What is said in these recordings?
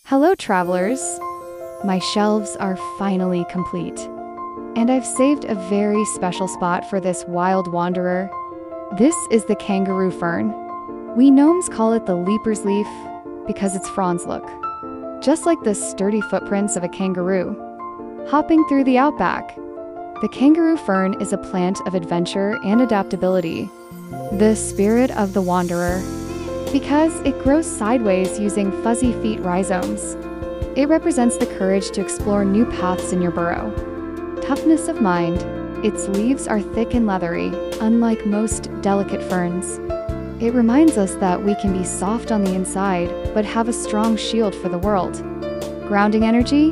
Hello, travelers! My shelves are finally complete, and I've saved a very special spot for this wild wanderer. This is the Kangaroo Fern. We gnomes call it the leaper's leaf because its fronds look just like the sturdy footprints of a kangaroo hopping through the outback. The kangaroo fern is a plant of adventure and adaptability, the spirit of the wanderer, because it grows sideways using fuzzy feet rhizomes. It represents the courage to explore new paths in your burrow. Toughness of mind, its leaves are thick and leathery, unlike most delicate ferns. It reminds us that we can be soft on the inside, but have a strong shield for the world. Grounding energy,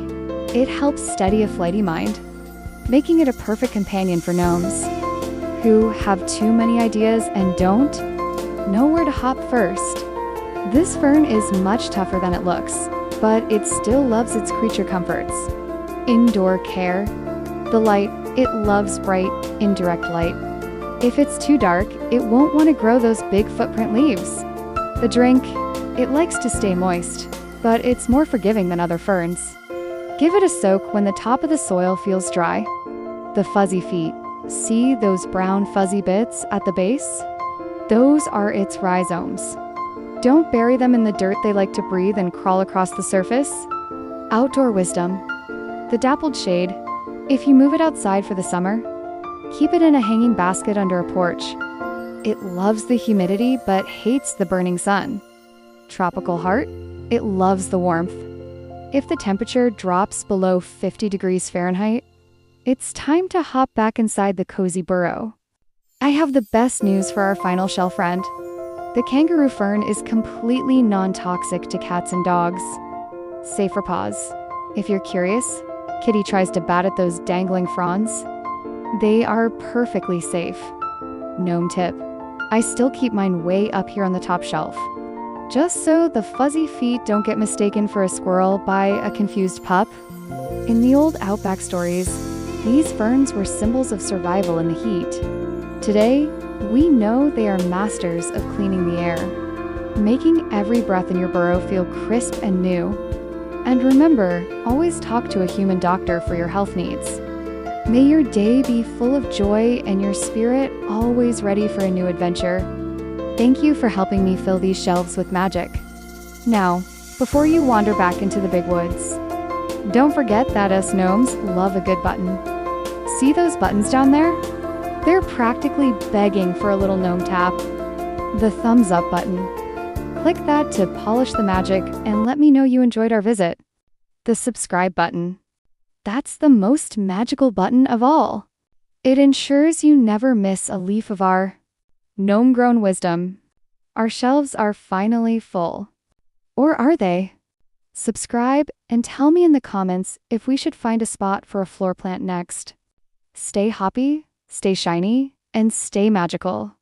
it helps steady a flighty mind, making it a perfect companion for gnomes who have too many ideas and don't know where to hop first. This fern is much tougher than it looks, but it still loves its creature comforts. Indoor care, the light, it loves bright, indirect light. If it's too dark, it won't want to grow those big footprint leaves. The drink, it likes to stay moist, but it's more forgiving than other ferns. Give it a soak when the top of the soil feels dry. The fuzzy feet, see those brown fuzzy bits at the base? Those are its rhizomes. Don't bury them in the dirt. They like to breathe and crawl across the surface. Outdoor wisdom, the dappled shade, if you move it outside for the summer, keep it in a hanging basket under a porch. It loves the humidity but hates the burning sun. Tropical heart, it loves the warmth. If the temperature drops below 50 degrees Fahrenheit, it's time to hop back inside the cozy burrow. I have the best news for our final shelf friend. The kangaroo fern is completely non-toxic to cats and dogs. Safe for paws. If you're curious, Kitty tries to bat at those dangling fronds. They are perfectly safe. Gnome tip, I still keep mine way up here on the top shelf, just so the fuzzy feet don't get mistaken for a squirrel by a confused pup. In the old outback stories, these ferns were symbols of survival in the heat. Today, we know they are masters of cleaning the air, making every breath in your burrow feel crisp and new. And remember, always talk to a human doctor for your health needs. May your day be full of joy and your spirit always ready for a new adventure. Thank you for helping me fill these shelves with magic. Now, before you wander back into the big woods, don't forget that us gnomes love a good button. See those buttons down there? They're practically begging for a little gnome tap. The thumbs up button. Click that to polish the magic and let me know you enjoyed our visit. The subscribe button. That's the most magical button of all. It ensures you never miss a leaf of our gnome-grown wisdom. Our shelves are finally full. Or are they? Subscribe and tell me in the comments if we should find a spot for a floor plant next. Stay hoppy, stay shiny, and stay magical.